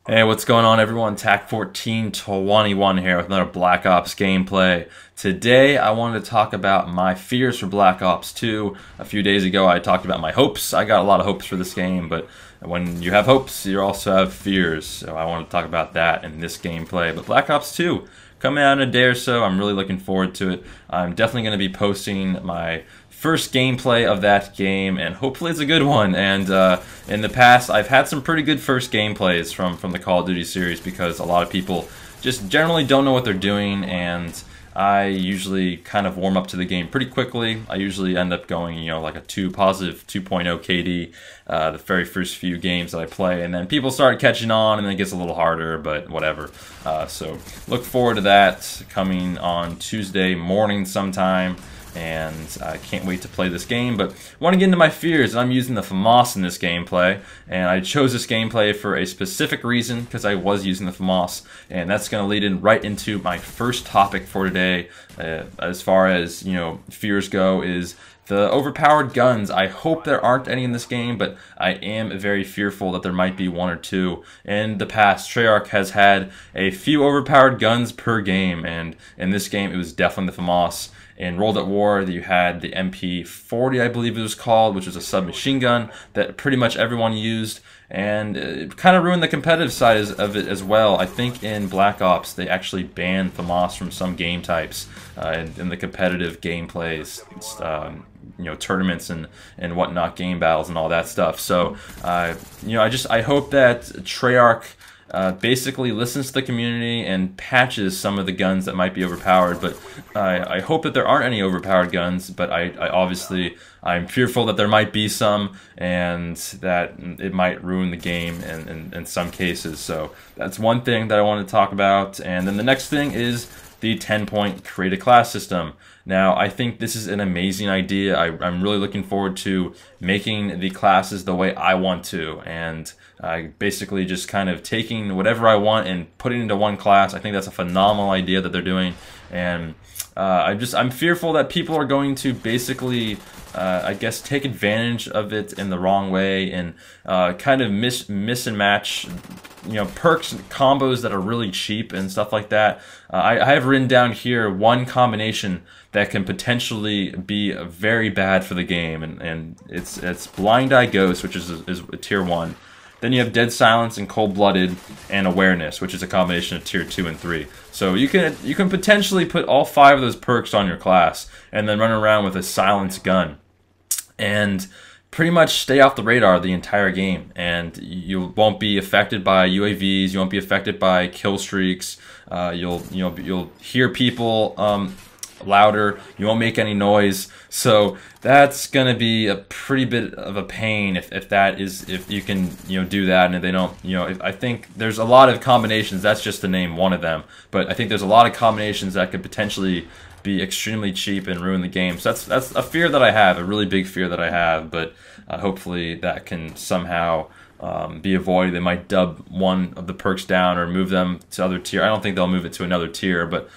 Hey, what's going on everyone? TAC1421 here with another Black Ops gameplay. Today I wanted to talk about my fears for Black Ops 2. A few days ago I talked about my hopes. I got a lot of hopes for this game, but when you have hopes, you also have fears. So I want to talk about that in this gameplay. But Black Ops 2, coming out in a day or so, I'm really looking forward to it. I'm definitely going to be posting my first gameplay of that game, and hopefully it's a good one. And in the past, I've had some pretty good first gameplays from the Call of Duty series because a lot of people just generally don't know what they're doing, and I usually kind of warm up to the game pretty quickly. I usually end up going, like a positive 2.0 KD the very first few games that I play, and then people start catching on, and then it gets a little harder, but whatever. So look forward to that coming on Tuesday morning sometime. And I can't wait to play this game, but I want to get into my fears. I'm using the Famas in this gameplay, and I chose this gameplay for a specific reason because I was using the Famas, and that's going to lead in right into my first topic for today. As far as fears go, is the overpowered guns. I hope there aren't any in this game, but I am very fearful that there might be one or two. In the past, Treyarch has had a few overpowered guns per game, and in this game it was definitely the Famas. In World at War, you had the MP40, I believe it was called, which was a submachine gun that pretty much everyone used, and it kind of ruined the competitive side of it as well. I think in Black Ops, they actually banned Famas from some game types in the competitive gameplays, tournaments and whatnot, game battles and all that stuff. So, I hope that Treyarch basically listens to the community and patches some of the guns that might be overpowered, but I hope that there aren't any overpowered guns, but I'm fearful that there might be some, and that it might ruin the game in some cases. So that's one thing that I want to talk about. And then the next thing is the 10-point create a class system. Now, I think this is an amazing idea. I'm really looking forward to making the classes the way I want to, and basically just kind of taking whatever I want and putting it into one class. I think that's a phenomenal idea that they're doing, and I'm fearful that people are going to basically I guess take advantage of it in the wrong way and kind of miss and match perks and combos that are really cheap and stuff like that. I have written down here one combination that can potentially be very bad for the game, and it's Blind Eye Ghost, which is tier 1. Then you have Dead Silence and Cold Blooded and Awareness, which is a combination of tier 2 and 3. So you can potentially put all 5 of those perks on your class and then run around with a silenced gun and pretty much stay off the radar the entire game, and you won't be affected by UAVs, you won't be affected by kill streaks, you'll hear people louder, you won't make any noise. So that's gonna be a pretty bit of a pain if you can do that, and if they don't, I think there's a lot of combinations. That's just to name one of them, but I think there's a lot of combinations that could potentially be extremely cheap and ruin the game. So that's a fear that I have, a really big fear that I have, but hopefully that can somehow be avoided. They might dub one of the perks down or move them to other tier. I don't think they'll move it to another tier, but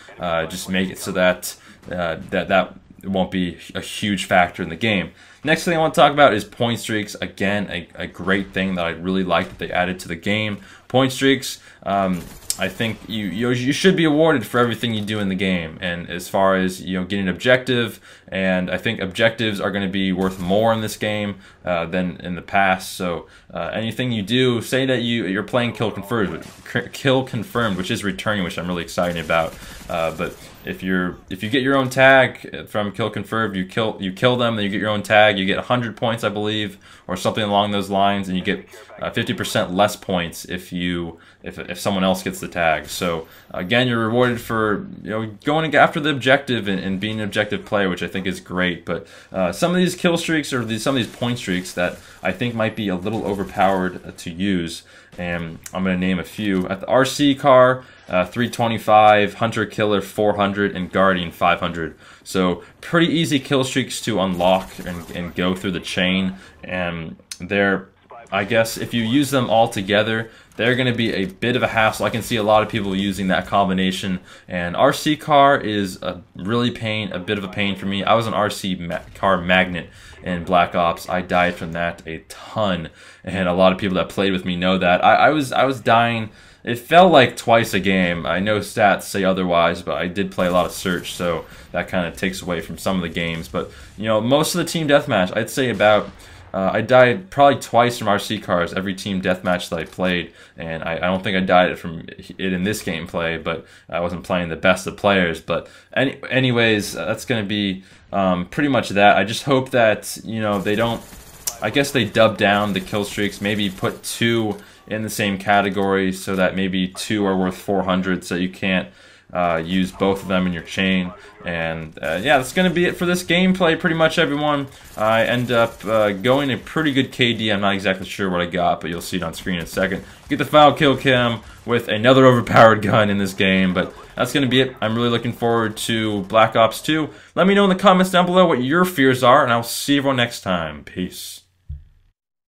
just make it so that that won't be a huge factor in the game. Next thing I want to talk about is point streaks. Again, a great thing that I really like that they added to the game. Point streaks, I think you should be awarded for everything you do in the game, and as far as getting an objective, and I think objectives are going to be worth more in this game than in the past. So anything you do, say that you're playing kill confirmed, which is returning, which I'm really excited about. But if you get your own tag from kill confirmed, you kill them, then you get your own tag. You get 100 points, I believe, or something along those lines, and you get 50% less points if someone else gets the tag. So again, you're rewarded for going after the objective and being an objective player, which I think is great. But some of these kill streaks or some of these point streaks that I think might be a little overpowered to use, and I'm going to name a few. At the RC car, 325, Hunter Killer 400, and Guardian 500. So pretty easy kill streaks to unlock and go through the chain, and they're I guess if you use them all together, they're going to be a bit of a hassle. I can see a lot of people using that combination, and RC car is a bit of a pain for me. I was an RC car magnet in Black Ops. I died from that a ton, and a lot of people that played with me know that. I was dying. It felt like twice a game. I know stats say otherwise, but I did play a lot of search, so that kind of takes away from some of the games. But you know, most of the team deathmatch, I'd say about I died probably twice from RC cars every team deathmatch that I played, and I don't think I died from it in this gameplay, but I wasn't playing the best of players. But anyways, that's going to be pretty much that. I just hope that, you know, they don't, I guess they dub down the kill streaks, maybe put 2 in the same category so that maybe 2 are worth 400, so you can't use both of them in your chain. And yeah, that's going to be it for this gameplay, pretty much, everyone. I end up going a pretty good KD. I'm not exactly sure what I got, but you'll see it on screen in a second. Get the final kill cam with another overpowered gun in this game, but that's going to be it. I'm really looking forward to Black Ops 2. Let me know in the comments down below what your fears are, and I'll see everyone next time. Peace.